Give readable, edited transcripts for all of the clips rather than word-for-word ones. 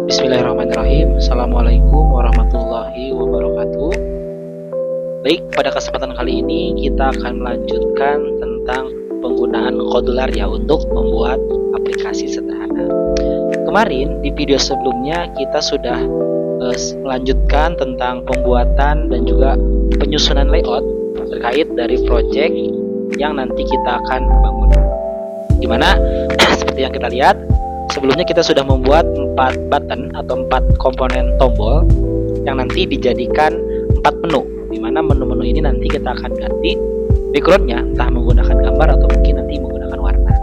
Bismillahirrahmanirrahim. Assalamualaikum warahmatullahi wabarakatuh. Baik, pada kesempatan kali ini kita akan melanjutkan tentang penggunaan Kodular ya untuk membuat aplikasi sederhana. Kemarin di video sebelumnya kita sudah melanjutkan tentang pembuatan dan juga penyusunan layout terkait dari project yang nanti kita akan bangun. Dimana seperti yang kita lihat, sebelumnya kita sudah membuat 4 button atau 4 komponen tombol yang nanti dijadikan 4 menu, dimana menu-menu ini nanti kita akan ganti backgroundnya entah menggunakan gambar atau mungkin nanti menggunakan warna.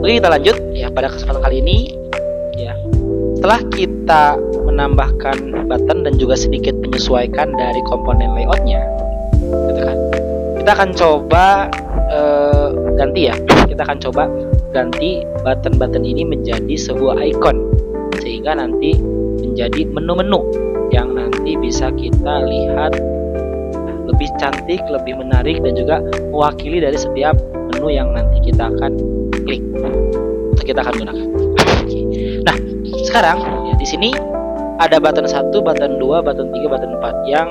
Oke, kita lanjut ya pada kesempatan kali ini ya. Setelah kita menambahkan button dan juga sedikit menyesuaikan dari komponen layoutnya, gitu kan, kita akan coba ganti ya. Kita akan coba ganti button-button ini menjadi sebuah icon sehingga nanti menjadi menu-menu yang nanti bisa kita lihat lebih cantik, lebih menarik dan juga mewakili dari setiap menu yang nanti kita akan klik atau kita akan gunakan. Nah, sekarang ya, di sini ada button 1, button 2, button 3, button 4 yang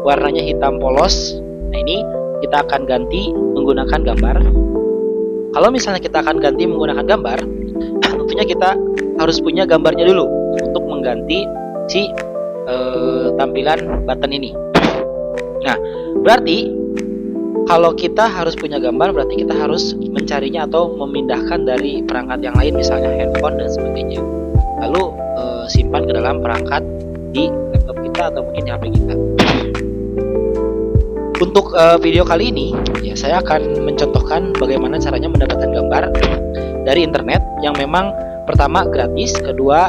warnanya hitam polos. Nah, ini kita akan ganti menggunakan gambar. Kalau misalnya kita akan ganti menggunakan gambar, tentunya kita harus punya gambarnya dulu untuk mengganti si tampilan button ini. Nah, berarti kalau kita harus punya gambar, berarti kita harus mencarinya atau memindahkan dari perangkat yang lain, misalnya handphone dan sebagainya. Lalu simpan ke dalam perangkat di laptop kita atau mungkin di HP kita. Untuk video kali ini ya, saya akan mencontohkan bagaimana caranya mendapatkan gambar dari internet yang memang pertama gratis, kedua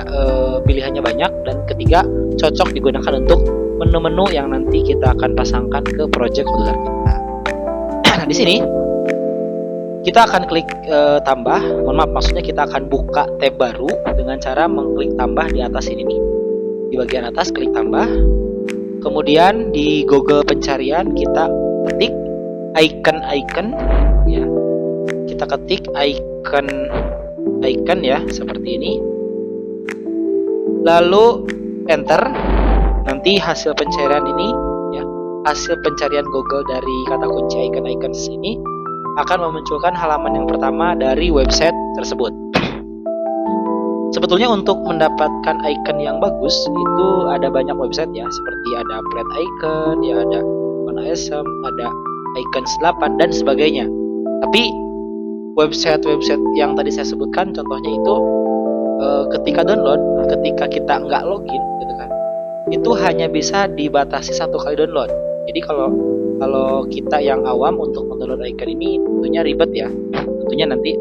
pilihannya banyak, dan ketiga cocok digunakan untuk menu-menu yang nanti kita akan pasangkan ke project Kodular kita. Nah, di sini kita akan klik tambah. Mohon maaf, maksudnya kita akan buka tab baru dengan cara mengklik tambah di atas ini nih. Di bagian atas klik tambah. Kemudian di Google pencarian kita ketik icon ya. Kita ketik icon ya seperti ini. Lalu enter. Nanti hasil pencarian ini ya, hasil pencarian Google dari kata kunci icon ini akan memunculkan halaman yang pertama dari website tersebut. Sebetulnya untuk mendapatkan icon yang bagus itu ada banyak website ya, seperti ada Plate Icon, ya ada OneIsm, ada Icons 8 dan sebagainya. Tapi website-website yang tadi saya sebutkan contohnya itu ketika download, ketika kita nggak login gitu kan, itu hanya bisa dibatasi 1 kali download. Jadi kalau kita yang awam untuk mendownload icon ini tentunya ribet ya, tentunya nanti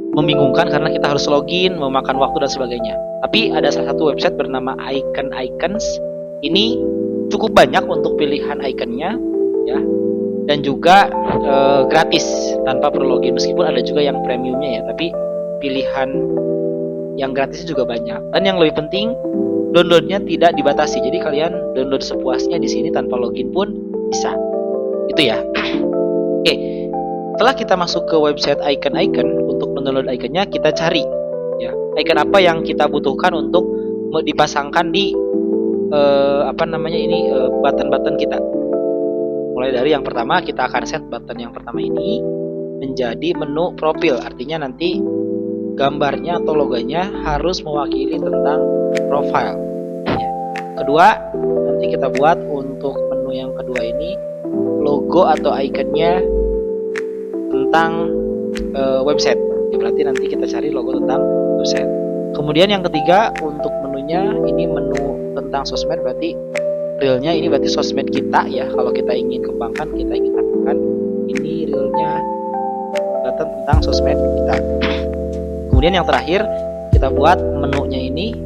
membingungkan karena kita harus login, memakan waktu dan sebagainya. Tapi ada salah satu website bernama Icons. Ini cukup banyak untuk pilihan iconnya ya, dan juga gratis tanpa perlu login. Meskipun ada juga yang premiumnya ya, tapi pilihan yang gratis juga banyak. Dan yang lebih penting, downloadnya tidak dibatasi. Jadi kalian download sepuasnya di sini tanpa login pun bisa. Itu ya. Oke. Setelah kita masuk ke website icon untuk mendownload iconnya, kita cari ya icon apa yang kita butuhkan untuk dipasangkan di button-button kita. Mulai dari yang pertama, kita akan set button yang pertama ini menjadi menu profil, artinya nanti gambarnya atau logonya harus mewakili tentang profile ya. Kedua, nanti kita buat untuk menu yang kedua ini logo atau iconnya tentang website ya, berarti nanti kita cari logo tentang website. Kemudian yang ketiga, untuk menunya ini menu tentang sosmed, berarti realnya ini berarti sosmed kita ya. Kalau kita ingin kembangkan, kita ingin tambahkan, ini realnya button tentang sosmed kita. Kemudian yang terakhir, kita buat menunya ini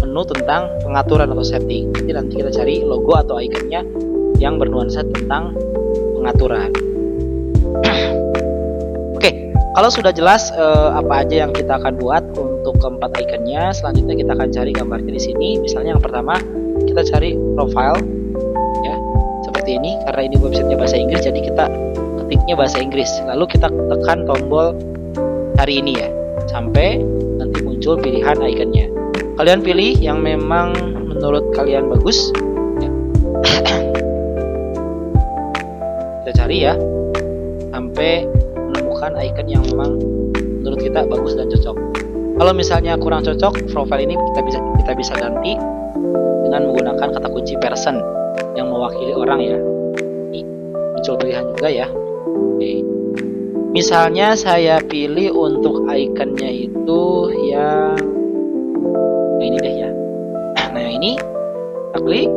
menu tentang pengaturan atau setting. Jadi nanti kita cari logo atau iconnya yang bernuansa tentang pengaturan. Oke, kalau sudah jelas apa aja yang kita akan buat untuk keempat iconnya, selanjutnya kita akan cari gambarnya di sini. Misalnya yang pertama kita cari profile ya, seperti ini. Karena ini websitenya bahasa Inggris, jadi kita ketiknya bahasa Inggris. Lalu kita tekan tombol cari ini ya, sampai nanti muncul pilihan iconnya. Kalian pilih yang memang menurut kalian bagus ya. Kita cari ya sampai menemukan icon yang memang menurut kita bagus dan cocok. Kalau misalnya kurang cocok, profile ini kita bisa ganti dengan menggunakan kata kunci person yang mewakili orang ya. Ini muncul pilihan juga ya. Oke. Misalnya saya pilih untuk ikonnya itu yang ini deh ya. Nah yang ini kita klik,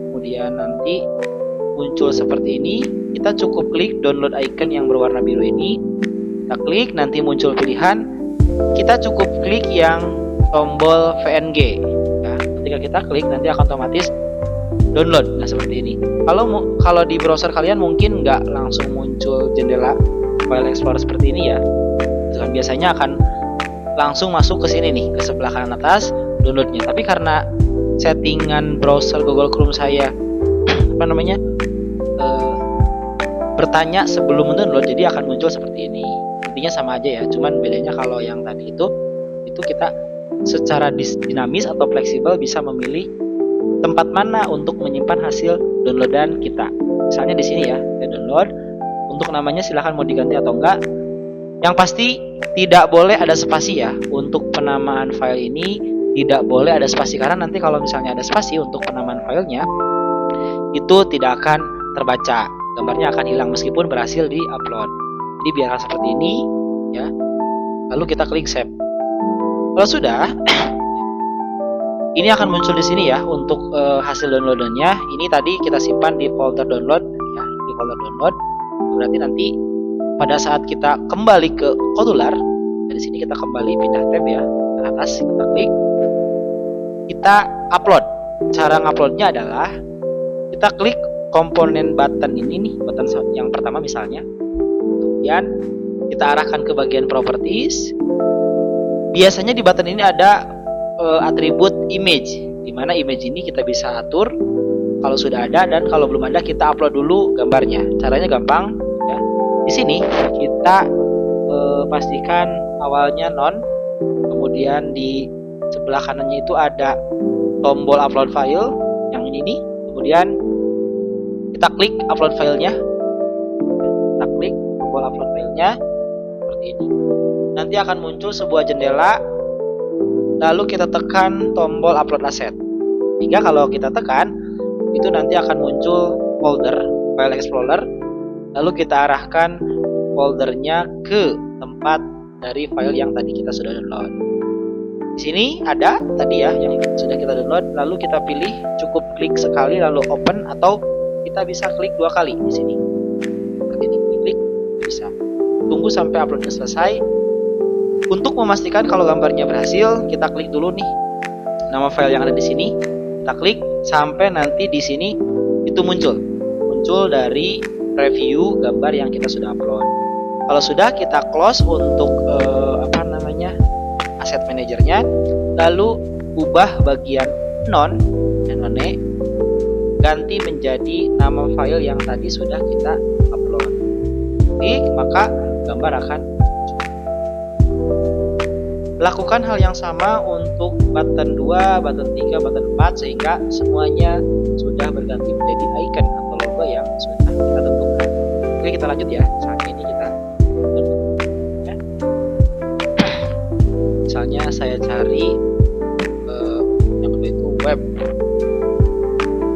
kemudian nanti muncul seperti ini. Kita cukup klik download icon yang berwarna biru ini. Kita klik, nanti muncul pilihan. Kita cukup klik yang tombol VNG. Nah, ketika kita klik nanti akan otomatis download. Nah seperti ini. Kalau di browser kalian mungkin nggak langsung muncul jendela file explorer seperti ini ya. Dan biasanya akan langsung masuk ke sini nih, ke sebelah kanan atas downloadnya. Tapi karena settingan browser Google Chrome saya bertanya sebelum mendownload, jadi akan muncul seperti ini. Intinya sama aja ya, cuman bedanya kalau yang tadi itu kita secara dinamis atau fleksibel bisa memilih tempat mana untuk menyimpan hasil downloadan kita. Misalnya di sini ya, kita download. Untuk namanya silahkan mau diganti atau enggak. Yang pasti tidak boleh ada spasi ya. Untuk penamaan file ini tidak boleh ada spasi, karena nanti kalau misalnya ada spasi untuk penamaan filenya itu tidak akan terbaca. Gambarnya akan hilang meskipun berhasil di-upload. Jadi biarkan seperti ini ya. Lalu kita klik save. Kalau sudah ini akan muncul di sini ya untuk hasil downloadannya. Ini tadi kita simpan di folder download ya, di folder download. Berarti nanti pada saat kita kembali ke Kodular, dari sini kita kembali pindah tab ya ke atas, kita klik, kita upload. Cara nguploadnya adalah kita klik komponen button ini nih, button yang pertama misalnya, kemudian kita arahkan ke bagian properties. Biasanya di button ini ada atribut image, di mana image ini kita bisa atur kalau sudah ada, dan kalau belum ada kita upload dulu gambarnya. Caranya gampang ya. Di sini kita pastikan awalnya none, kemudian di sebelah kanannya itu ada tombol upload file yang ini nih, kemudian kita klik upload filenya. Kita klik tombol upload filenya seperti ini. Nanti akan muncul sebuah jendela, lalu kita tekan tombol upload asset. Hingga kalau kita tekan, itu nanti akan muncul folder file explorer, lalu kita arahkan foldernya ke tempat dari file yang tadi kita sudah download. Di sini ada tadi ya yang sudah kita download, lalu kita pilih cukup klik sekali lalu open, atau kita bisa klik 2 kali di sini. Seperti ini, klik bisa. Tunggu sampai uploadnya selesai. Untuk memastikan kalau gambarnya berhasil, kita klik dulu nih nama file yang ada di sini. Kita klik sampai nanti di sini itu muncul dari preview gambar yang kita sudah upload. Kalau sudah, kita close untuk asset manajernya, lalu ubah bagian none ganti menjadi nama file yang tadi sudah kita upload. Klik, maka gambar akan muncul. Lakukan hal yang sama untuk button 2, button 3, button 4 sehingga semuanya sudah berganti menjadi icon atau logo yang sudah kita tentukan. Oke, kita lanjut ya. Saat ini kita ya. Misalnya saya cari yang kedua itu web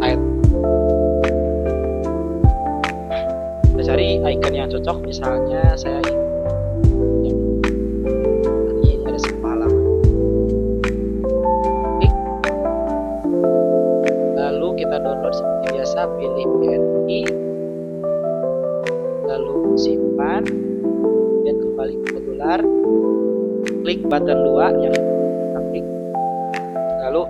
site. Kita cari icon yang cocok, misalnya saya download seperti biasa, pilih PNG, lalu simpan, dan kembali ke Kodular, klik button 2 yang kita klik, lalu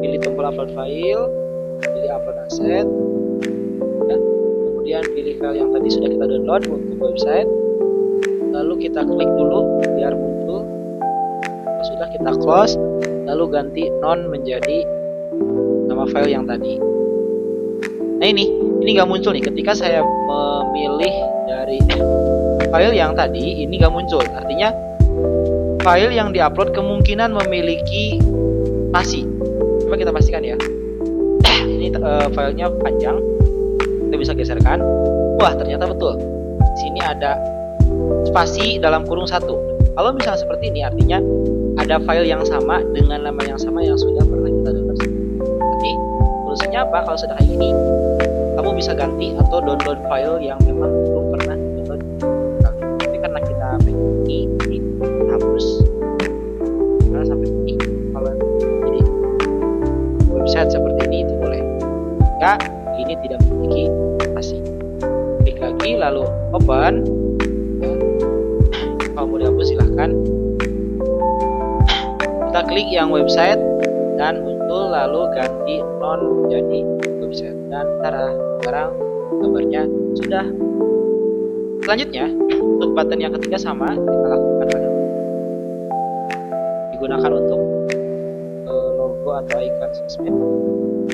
pilih tombol upload file, pilih upload asset, dan kemudian pilih file yang tadi sudah kita download untuk website, lalu kita klik dulu biar muncul. Kalau sudah, kita close, lalu ganti none menjadi nama file yang tadi. Nah ini nggak muncul nih ketika saya memilih dari file yang tadi, ini nggak muncul. Artinya file yang diupload kemungkinan memiliki spasi. Coba kita pastikan ya. Ini filenya panjang, kita bisa geserkan. Wah, ternyata betul. Sini ada spasi dalam kurung 1. Kalau misalnya seperti ini, artinya ada file yang sama dengan nama yang sama yang sudah pernah kita download. Tapi solusinya apa? Kalau sudah kayak gini, kamu bisa ganti atau download file yang memang belum pernah download. Tapi karena kita ini hapus, karena sampai ini kalau jadi website seperti ini itu boleh. Enggak, ini tidak memiliki spasi. Klik lagi lalu open. Ya. Kalau mau dihapus silahkan. Kita klik yang website dan muncul, lalu ganti non menjadi website, dan sekarang gambarnya sudah. Selanjutnya untuk button yang ketiga sama kita lakukan pada digunakan untuk logo atau icon sosmed.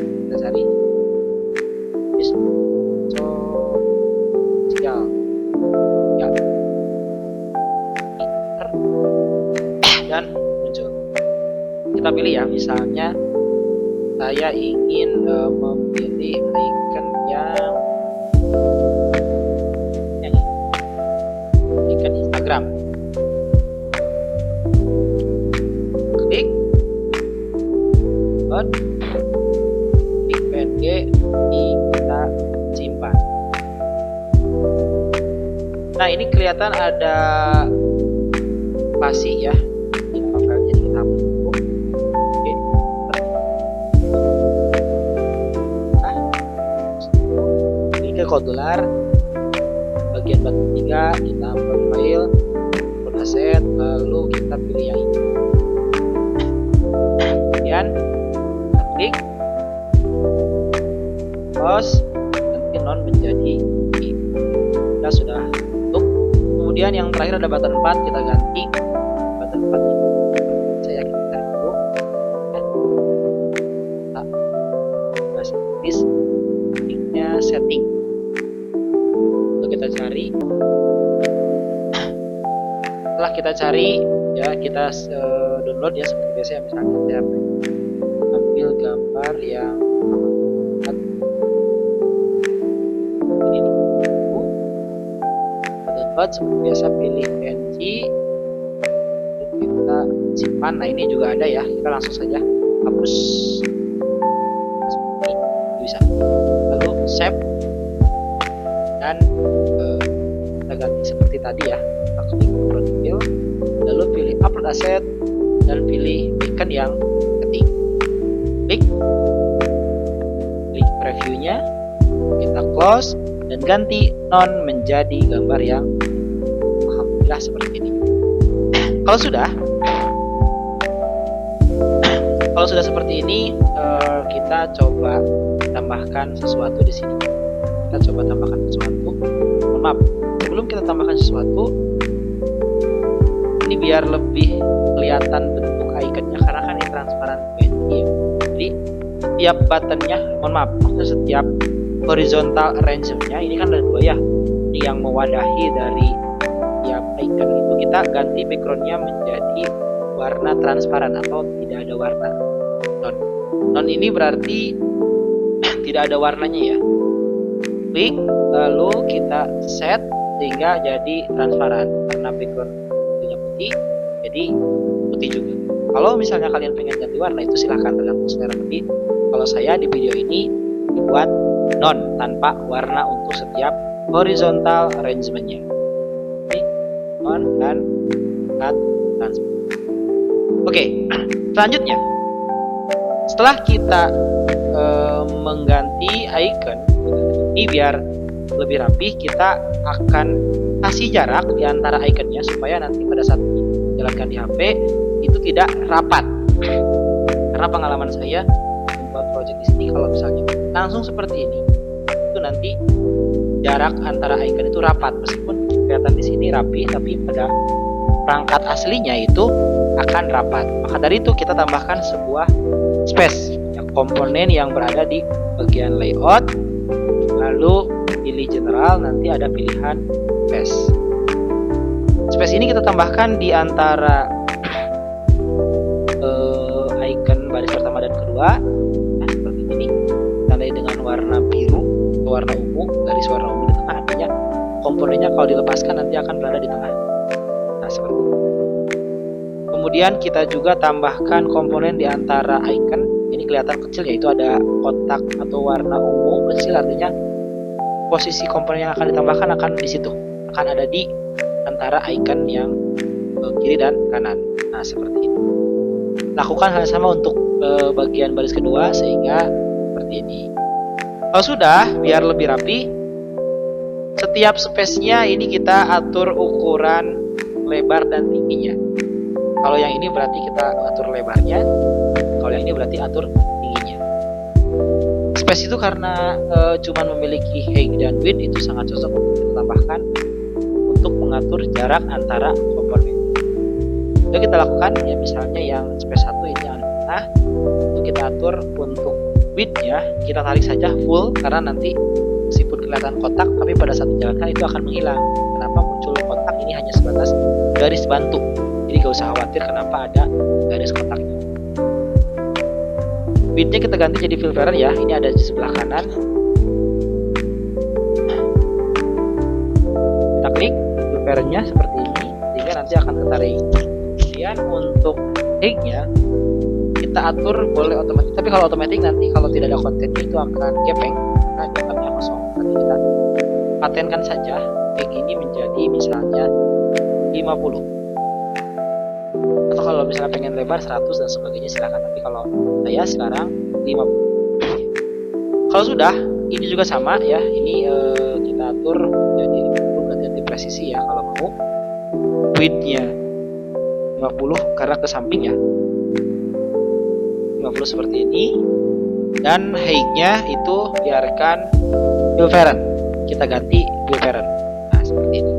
Kita cari sosial ya, dan muncul. Kita pilih ya, misalnya saya ingin memilih icon yang icon Instagram. Klik klik PNG, kita simpan. Nah, ini kelihatan ada spasi ya. Kodular bagian button 3, kita upload file, upload aset, lalu kita pilih yang ini. Kemudian kita klik close, nanti non menjadi I. Kita sudah tutup. Kemudian yang terakhir ada button 4, kita ganti button 4 ini. Saya kita dulu kita setting. Kita cari, setelah kita cari ya, kita download ya seperti biasa ya. Misalnya saya ambil gambar yang ini, download seperti biasa, pilih PNG, kita simpan. Nah, ini juga ada ya, kita langsung saja hapus seperti ini, bisa, lalu save dan kita ganti seperti tadi ya. Kita klik profil, lalu pilih upload asset dan pilih icon yang ketik. Klik previewnya, kita close dan ganti non menjadi gambar yang alhamdulillah seperti ini. Kalau sudah seperti ini, kita coba tambahkan sesuatu di sini. Kita coba tambahkan sesuatu. Maaf, sebelum kita tambahkan sesuatu, ini biar lebih kelihatan bentuk iconnya, karena kan ini transparan PNG. Jadi setiap buttonnya, maksudnya setiap horizontal arrangement-nya ini kan ada 2 ya. Ini yang mewadahi dari setiap icon itu, kita ganti background-nya menjadi warna transparan atau tidak ada warna. Non ini berarti tidak ada warnanya ya. Klik, lalu kita set sehingga jadi transparan, karena background-nya putih jadi putih juga. Kalau misalnya kalian pengen ganti warna, itu silahkan, tergantung selera. Tapi kalau saya di video ini dibuat non tanpa warna untuk setiap horizontal arrangement-nya. Oke, on dan cut transparan. Oke, selanjutnya setelah kita mengganti icon ini biar lebih rapi, kita akan kasih jarak di antara iconnya supaya nanti pada saat dijalankan di HP itu tidak rapat. Karena pengalaman saya membuat project di sini, kalau misalnya langsung seperti ini, itu nanti jarak antara icon itu rapat, meskipun kelihatan di sini rapi, tapi pada perangkat aslinya itu akan rapat. Maka dari itu kita tambahkan sebuah space, komponen yang berada di bagian layout, lalu pilih general, nanti ada pilihan space. Space ini kita tambahkan di antara icon baris kedua, nah seperti ini, tandai dengan warna biru, warna ungu, garis warna ungu di tengah, artinya komponennya kalau dilepaskan nanti akan berada di tengah. Nah seperti itu. Kemudian kita juga tambahkan komponen di antara icon. Ini kelihatan kecil, yaitu ada kotak atau warna ungu kecil, artinya posisi komponen yang akan ditambahkan akan di situ, akan ada di antara icon yang kiri dan kanan. Nah seperti ini. Lakukan hal yang sama untuk bagian baris kedua sehingga seperti ini. Kalau sudah, biar lebih rapi, setiap space-nya ini kita atur ukuran lebar dan tingginya. Kalau yang ini berarti kita atur lebarnya, kalau yang ini berarti atur tingginya. Space itu karena cuma memiliki height dan width, itu sangat cocok untuk kita tambahkan untuk mengatur jarak antara komponen. Itu kita lakukan ya, misalnya yang space 1 ini yang tengah, itu kita atur untuk width-nya, kita tarik saja full, karena nanti meskipun kelihatan kotak tapi pada saat dijalankan itu akan menghilang. Kenapa muncul kotak ini hanya sebatas garis bantu, jadi gak usah khawatir kenapa ada garis kotaknya. Width-nya kita ganti jadi fill parent ya, ini ada di sebelah kanan. Kita klik fill parent-nya seperti ini sehingga nanti akan ketarik. Kemudian untuk height-nya kita atur boleh otomatis, tapi kalau otomatis nanti kalau tidak ada kontennya itu akan gepeng karena dianggapnya kosong. Nanti kita patenkan saja height ini menjadi misalnya 50. Atau kalau misalnya pengen lebar 100 dan sebagainya silakan, tapi kalau saya sekarang 50. Kalau sudah, ini juga sama ya, ini kita atur jadi 50 ganti presisi ya kalau mau. Width-nya 50 karena ke samping ya, 50 seperti ini, dan height-nya itu biarkan fill parent, kita ganti fill parent. Nah seperti ini.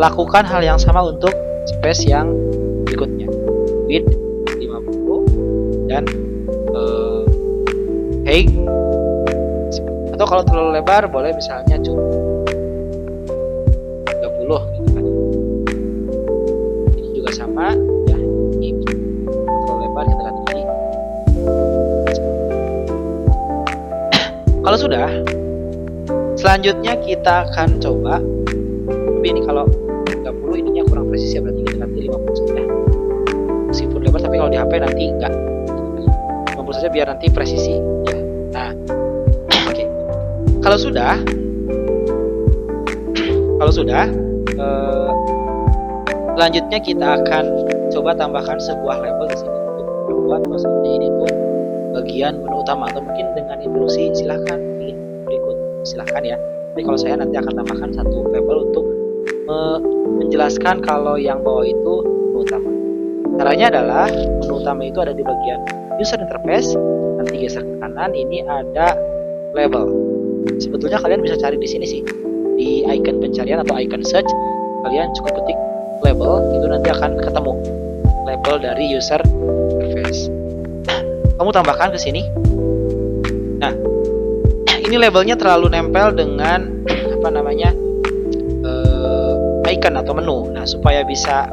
Lakukan hal yang sama untuk space yang berikutnya, width 50 dan height, atau kalau terlalu lebar boleh misalnya cuma 30 gitu kan. Ini juga sama ya, ini terlalu lebar kita ganti. Kalau sudah, selanjutnya kita akan coba, tapi ini kalau 30 ininya kurang presisi ya, berarti kita ganti 50 saja. Meskipun lebar tapi kalau di HP nanti enggak, 50 saja biar nanti presisi ya. Nah oke. Kalau sudah selanjutnya kita akan coba tambahkan sebuah label di sini untuk membuat maksudnya ini tuh bagian menu utama, atau mungkin dengan instruksi silahkan pilih berikut, silahkan ya. Tapi kalau saya nanti akan tambahkan satu label untuk menjelaskan kalau yang bawah itu menu utama. Caranya adalah menu utama itu ada di bagian user interface, nanti geser ke kanan ini ada label. Sebetulnya kalian bisa cari di sini sih, di icon pencarian atau icon search, kalian cukup ketik label, itu nanti akan ketemu label dari user interface. Kamu tambahkan ke sini. Nah, ini labelnya terlalu nempel dengan apa namanya icon atau menu. Nah, supaya bisa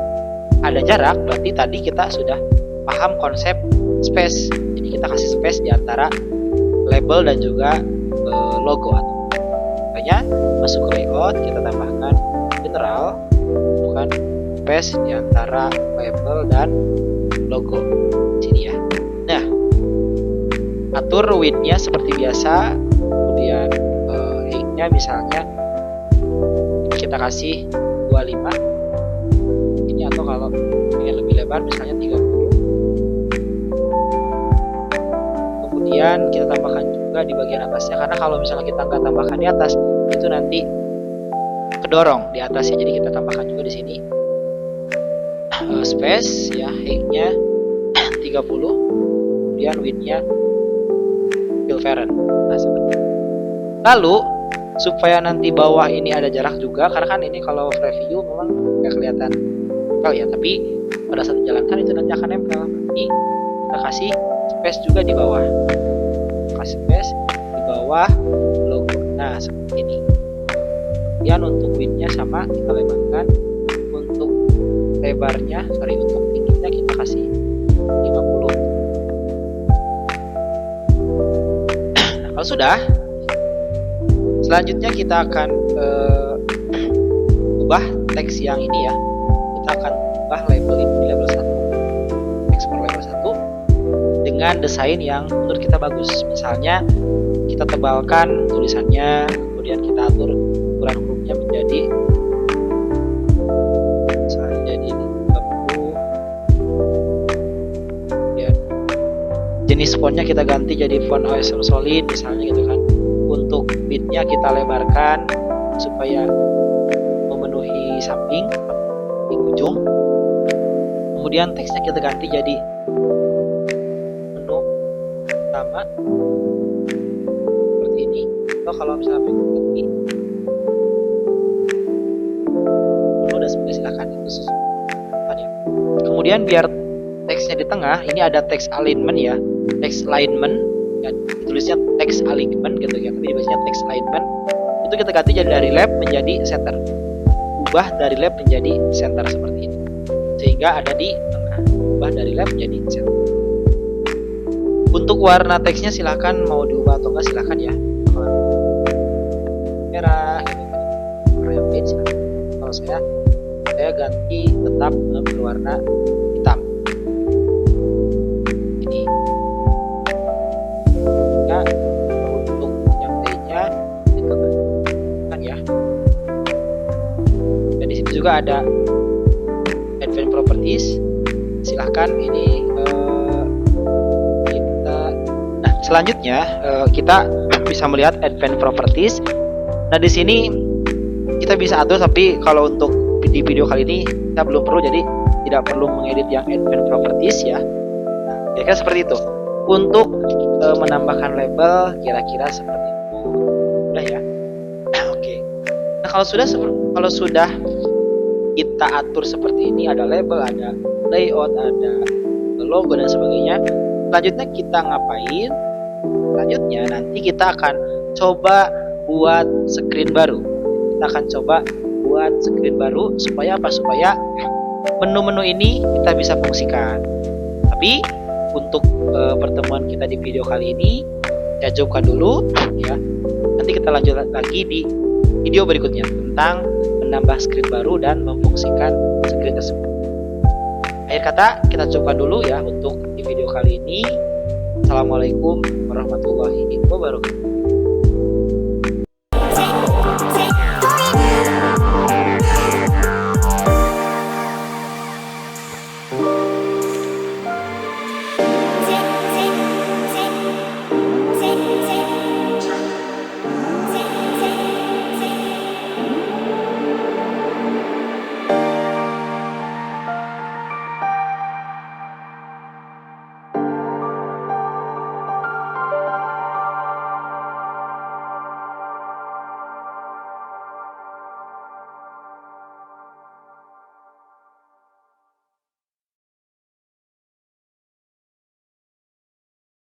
ada jarak, berarti tadi kita sudah paham konsep space. Jadi kita kasih space di antara label dan juga logo. Makanya masuk ke layout, kita tambahkan general, bukan space di antara label dan logo. Sini ya. Nah, atur width-nya seperti biasa, kemudian height-nya misalnya kita kasih 25 ini, atau kalau ingin lebih lebar misalnya 30. Kemudian kita tambahkan juga di bagian atasnya, karena kalau misalnya kita nggak tambahkan di atas itu nanti kedorong di atasnya, jadi kita tambahkan juga di sini space ya, height-nya 30, kemudian width-nya fill parent. Nah seperti itu. Lalu supaya nanti bawah ini ada jarak juga, karena kan ini kalau preview memang nggak kelihatan nempel ya, tapi pada saat dijalankan itu nanti akan nempel. Ini kita kasih space juga di bawah, kasih space di bawah logo. Nah seperti ini. Kemudian untuk width-nya sama kita lebarkan, untuk lebarnya, untuk tingginya kita kasih 50. Kalau sudah, selanjutnya kita akan ubah teks yang ini ya. Kita akan ubah label ini di label 1, ekspor label 1 dengan desain yang menurut kita bagus. Misalnya kita tebalkan tulisannya, kemudian kita atur ukuran hurufnya menjadi misalnya jadi 30, ya. Jenis fontnya kita ganti jadi font OSM solid misalnya gitu kan. Untuk bitnya kita lebarkan supaya memenuhi samping di ujung. Kemudian teksnya kita ganti jadi menu utama seperti ini. Atau kalau misalnya ganti menu dan sebagainya, silakan itu sesuai ya. Kemudian biar teksnya di tengah, ini ada teks alignment ya, teks alignment ya, tulisnya teks alignment gitu ya, tapi dibacanya teks alignment. Itu kita ganti jadi dari left menjadi center, ubah dari left menjadi center seperti ini, sehingga ada di tengah, ubah dari left menjadi center. Untuk warna teksnya silahkan mau diubah atau enggak silahkan ya, merah gitu kan, warna yang lain silahkan. Kalau saya ganti tetap berwarna hitam ini. Nah, untuk yang lainnya itu kan ya. Dan di sini juga ada advanced properties. Silahkan ini kita. Nah, selanjutnya kita bisa melihat advanced properties. Nah, di sini kita bisa atur, tapi kalau untuk di video kali ini kita belum perlu, jadi tidak perlu mengedit yang advanced properties ya. Nah, kira-kira seperti itu. Untuk menambahkan label kira-kira seperti itu. Udah ya. Oke. Nah, kalau sudah kita atur seperti ini, ada label, ada layout, ada logo dan sebagainya. Selanjutnya kita ngapain? Selanjutnya nanti kita akan coba buat screen baru. Kita akan coba buat screen baru supaya apa? Supaya menu-menu ini kita bisa fungsikan. Tapi untuk pertemuan kita di video kali ini saya cukupkan dulu ya. Nanti kita lanjut lagi di video berikutnya tentang menambah screen baru dan memfungsikan screen tersebut. Akhir kata kita cukupkan dulu ya untuk di video kali ini. Assalamualaikum warahmatullahi wabarakatuh.